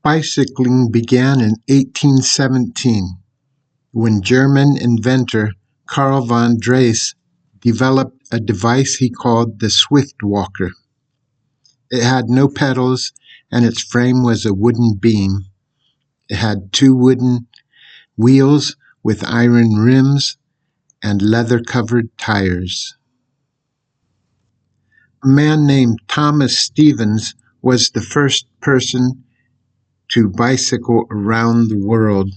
Bicycling began in 1817 when German inventor Karl von Drais developed a device he called the Swift Walker. It had no pedals and its frame was a wooden beam. It had 2 wooden wheels with iron rims and leather-covered tires. A man named Thomas Stevens was the first person to bicycle around the world.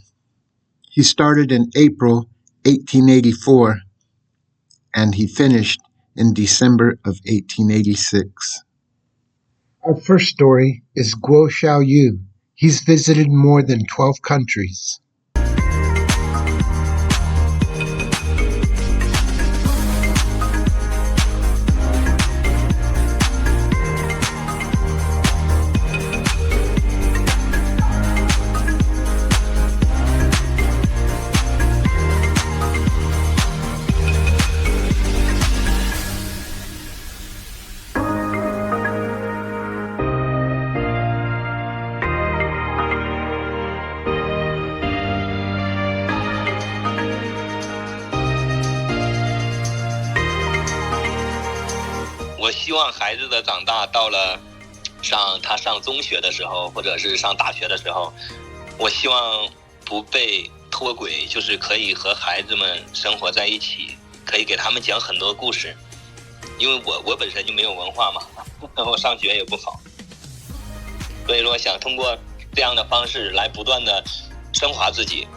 He started in April 1884 and he finished in December of 1886. Our first story is Guo Xiaoyu. He's visited more than 12 countries.我希望孩子的长大到了他上中学的时候，或者是上大学的时候，我希望不被脱轨，就是可以和孩子们生活在一起，可以给他们讲很多故事。因为我本身就没有文化嘛，我上学也不好，所以说想通过这样的方式来不断的升华自己。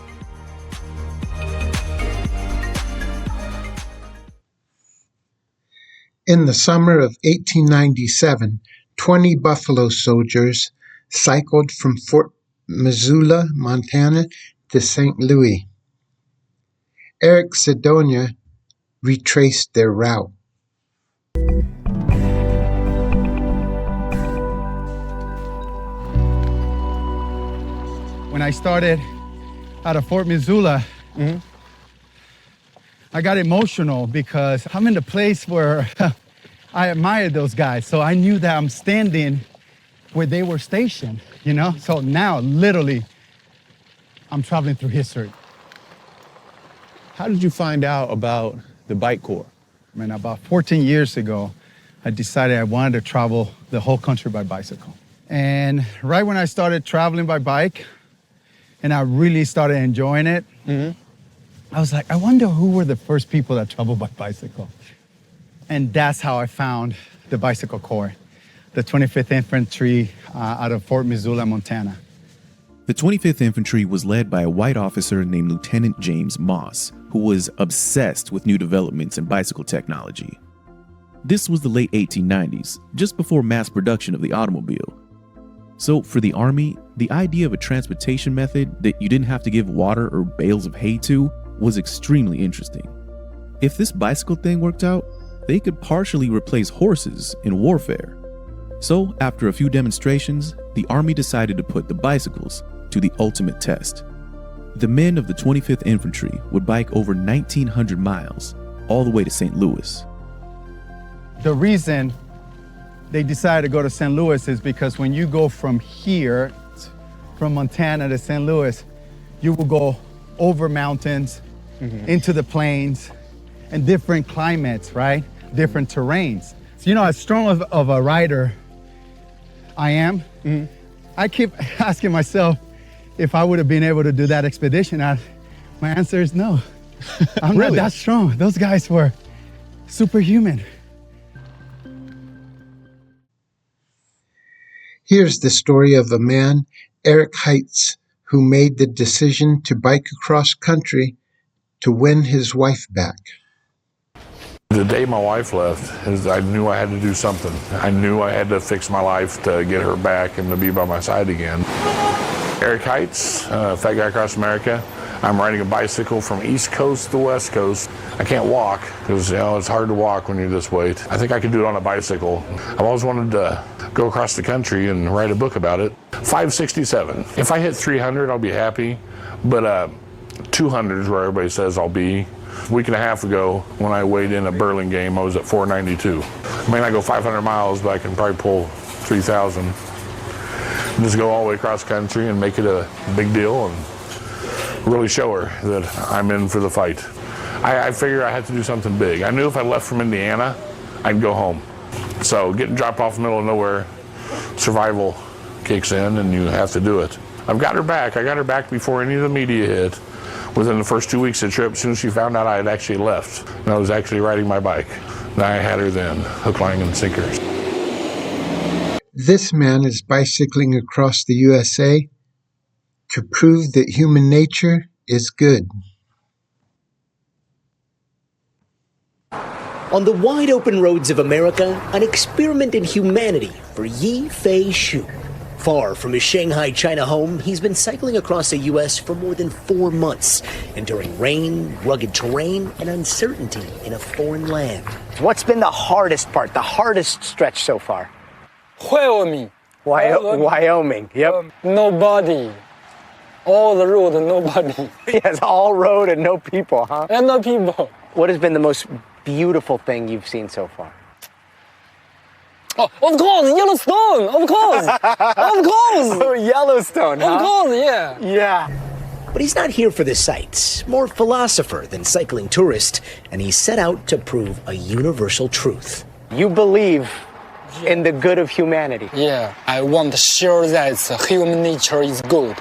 In the summer of 1897, 20 Buffalo soldiers cycled from Fort Missoula, Montana to St. Louis. Eric Sidonia retraced their route. When I started out of Fort Missoula, I got emotional because I'm in a place where I admired those guys. So I knew that I'm standing where they were stationed, you know? So now, literally, I'm traveling through history. How did you find out about the Bike Corps? I mean, about 14 years ago, I decided I wanted to travel the whole country by bicycle. And right when I started traveling by bike, and I really started enjoying it, I was like, I wonder who were the first people that traveled by bicycle. And that's how I found the Bicycle Corps, the 25th Infantry out of Fort Missoula, Montana. The 25th Infantry was led by a white officer named Lieutenant James Moss, who was obsessed with new developments in bicycle technology. This was the late 1890s, just before mass production of the automobile. So for the Army, the idea of a transportation method that you didn't have to give water or bales of hay to was extremely interesting. If this bicycle thing worked out, they could partially replace horses in warfare. So after a few demonstrations, the Army decided to put the bicycles to the ultimate test. The men of the 25th Infantry would bike over 1,900 miles, all the way to St. Louis. The reason they decided to go to St. Louis is because when you go from here, from Montana to St. Louis, you will go over mountains, into the plains, and different climates, right? Different terrains. So, you know, as strong of a rider I am, I keep asking myself if I would have been able to do that expedition. My answer is no. I'm Really? not that strong. Those guys were superhuman. Here's the story of a man, Eric Heitz, who made the decision to bike across country to win his wife back. The day my wife left, I knew I had to do something. I knew I had to fix my life to get her back and to be by my side again. Eric Heitz, Fat Guy Across America. I'm riding a bicycle from East Coast to West Coast. I can't walk because, you know, it's hard to walk when you're this weight. I think I could do it on a bicycle. I've always wanted to go across the country and write a book about it. 567. If I hit 300, I'll be happy. But 200 is where everybody says I'll be. A week and a half ago, when I weighed in at Burlingame, I was at 492. I may not go 500 miles, but I can probably pull 3,000. just go all the way across country and make it a big deal and really show her that I'm in for the fight. I figured I had to do something big. I knew if I left from Indiana, I'd go home. So getting dropped off in the middle of nowhere, survival kicks in and you have to do it. I've got her back. I got her back before any of the media hit. Within the first 2 weeks of the trip, as soon as she found out I had actually left, and I was actually riding my bike. And I had her then, hook, line, and sinker. This man is bicycling across the USA to prove that human nature is good. On the wide open roads of America, an experiment in humanity for Yi Fei Shu. Far from his Shanghai, China home, he's been cycling across the U.S. for more than 4 months, enduring rain, rugged terrain, and uncertainty in a foreign land. What's been the hardest part, the hardest stretch so far? Wyoming. Wyoming, yep. Nobody. All the road, nobody. Yes, all road and no people, huh? And no people. What has been the most beautiful thing you've seen so far? Oh, of course, Yellowstone, of course. Of course. Oh, Yellowstone, huh? Of course, yeah. Yeah. But he's not here for the sights, more philosopher than cycling tourist, and he set out to prove a universal truth. You believe in the good of humanity. Yeah, I want to show that human nature is good.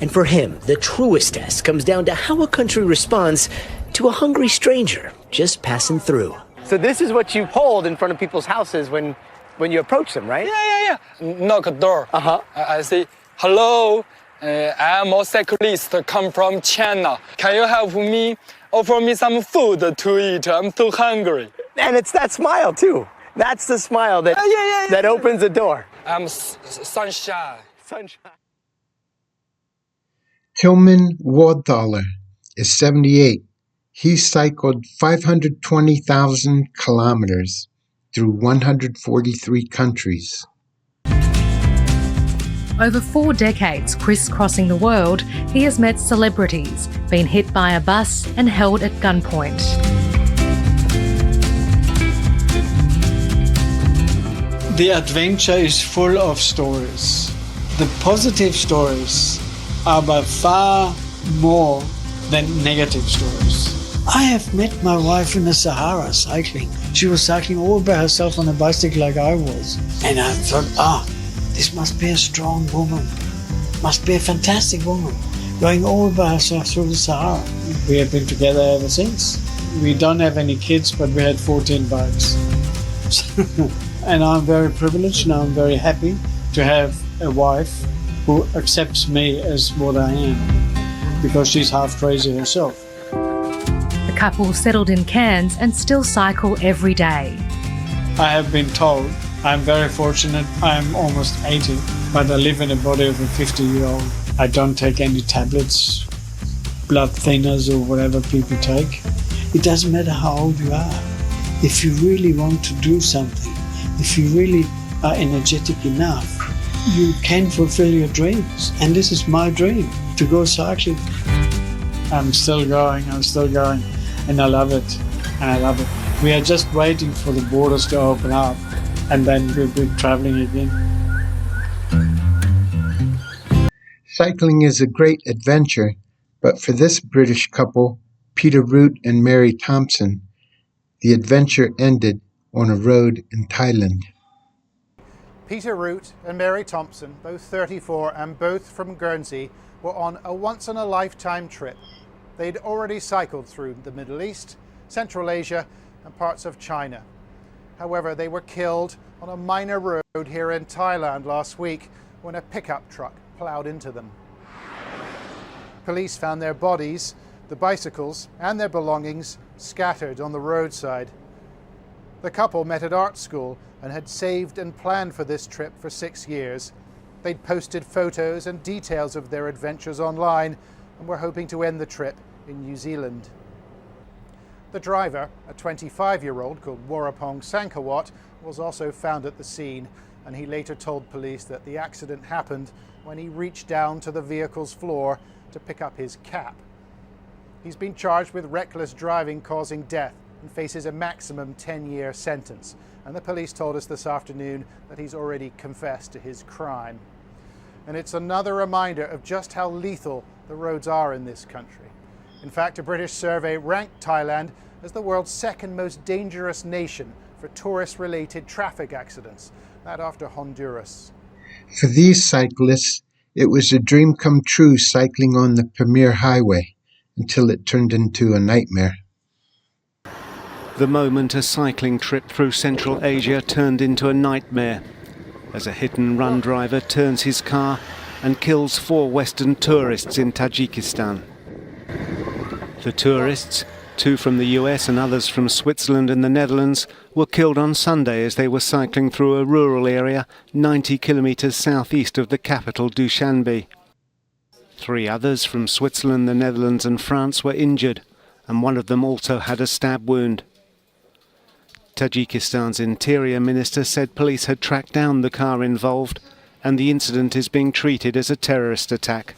And for him, the truest test comes down to how a country responds to a hungry stranger just passing through. So this is what you hold in front of people's houses when you approach them, right? Yeah. Knock a door. Uh-huh. I say, hello, I'm a cyclist, come from China. Can you help me? Offer me some food to eat. I'm too hungry. And it's that smile, too. That's the smile that opens the door. I'm sunshine. Sunshine. Tillman Wardthaler is 78. He cycled 520,000 kilometers through 143 countries. Over 4 decades crisscrossing the world, he has met celebrities, been hit by a bus and held at gunpoint. The adventure is full of stories. The positive stories are by far more than negative stories. I have met my wife in the Sahara cycling. She was cycling all by herself on a bicycle like I was. And I thought, this must be a strong woman. Must be a fantastic woman. Going all by herself through the Sahara. We have been together ever since. We don't have any kids, but we had 14 bikes. And I'm very privileged and I'm very happy to have a wife who accepts me as what I am, because she's half crazy herself. The couple settled in Cairns and still cycle every day. I have been told I'm very fortunate. I'm almost 80, but I live in the body of a 50-year-old. I don't take any tablets, blood thinners or whatever people take. It doesn't matter how old you are. If you really want to do something, if you really are energetic enough, you can fulfill your dreams. And this is my dream, to go cycling. I'm still going, and I love it. We are just waiting for the borders to open up, and then we'll be traveling again. Cycling is a great adventure, but for this British couple, Peter Root and Mary Thompson, the adventure ended on a road in Thailand. Peter Root and Mary Thompson, both 34 and both from Guernsey, were on a once-in-a-lifetime trip. They'd already cycled through the Middle East, Central Asia and parts of China. However, they were killed on a minor road here in Thailand last week when a pickup truck ploughed into them. Police found their bodies, the bicycles and their belongings scattered on the roadside. The couple met at art school and had saved and planned for this trip for 6 years. They'd posted photos and details of their adventures online and were hoping to end the trip in New Zealand. The driver, a 25-year-old called Warapong Sankawat, was also found at the scene, and he later told police that the accident happened when he reached down to the vehicle's floor to pick up his cap. He's been charged with reckless driving causing death and faces a maximum 10-year sentence. And the police told us this afternoon that he's already confessed to his crime. and it's another reminder of just how lethal the roads are in this country. In fact, a British survey ranked Thailand as the world's second most dangerous nation for tourist-related traffic accidents, that after Honduras. For these cyclists, it was a dream come true cycling on the premier highway until it turned into a nightmare. The moment a cycling trip through Central Asia turned into a nightmare, as a hit-and-run driver turns his car and kills 4 Western tourists in Tajikistan. The tourists, 2 from the US and others from Switzerland and the Netherlands, were killed on Sunday as they were cycling through a rural area 90 kilometres southeast of the capital Dushanbe. 3 others from Switzerland, the Netherlands and France were injured, and one of them also had a stab wound. Tajikistan's interior minister said police had tracked down the car involved, and the incident is being treated as a terrorist attack.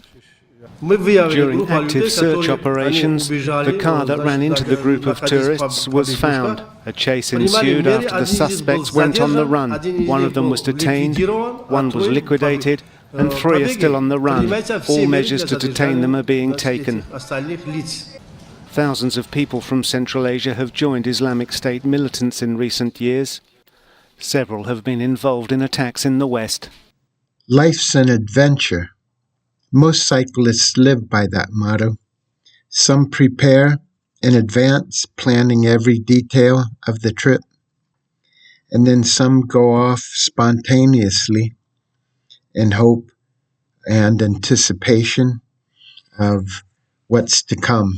During active search operations, the car that ran into the group of tourists was found. A chase ensued after the suspects went on the run. 1 of them was detained, 1 was liquidated, and 3 are still on the run. All measures to detain them are being taken. Thousands of people from Central Asia have joined Islamic State militants in recent years. Several have been involved in attacks in the West. Life's an adventure. Most cyclists live by that motto. Some prepare in advance, planning every detail of the trip, and then some go off spontaneously in hope and anticipation of what's to come.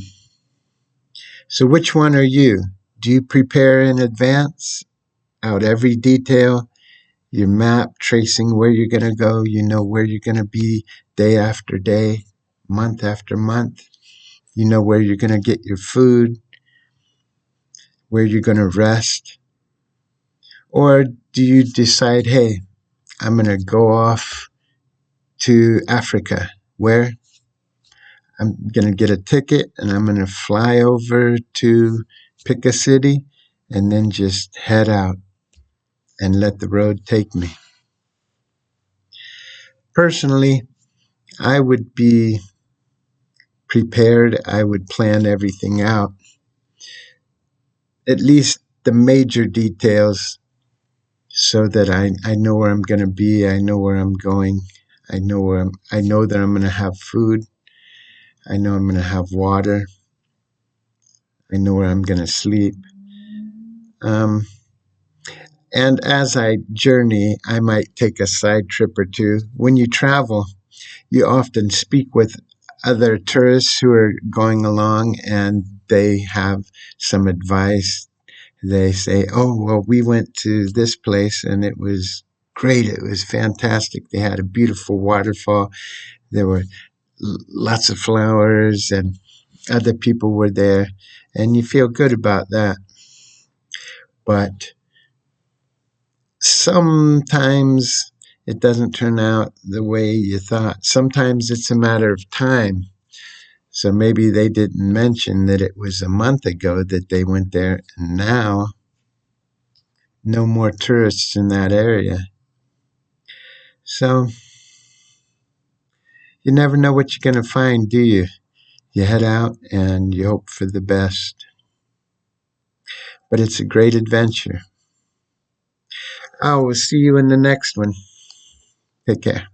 So which one are you? Do you prepare in advance, out every detail, your map tracing where you're going to go, you know where you're going to be day after day, month after month, you know where you're going to get your food, where you're going to rest? Or do you decide, hey, I'm going to go off to Africa? Where? I'm going to get a ticket and I'm going to fly over to pick a city and then just head out and let the road take me. Personally, I would be prepared. I would plan everything out, at least the major details, so that I know where I'm going to be. I know where I'm going. I know that I'm going to have food. I know I'm going to have water. I know where I'm going to sleep. And as I journey, I might take a side trip or 2. When you travel, you often speak with other tourists who are going along, and they have some advice. They say, oh, well, we went to this place and it was great. It was fantastic. They had a beautiful waterfall. There were lots of flowers and other people were there, and you feel good about that. But sometimes it doesn't turn out the way you thought. Sometimes it's a matter of time. So maybe they didn't mention that it was a month ago that they went there, and now no more tourists in that area. So you never know what you're going to find, do you? You head out and you hope for the best. But it's a great adventure. I will see you in the next one. Take care.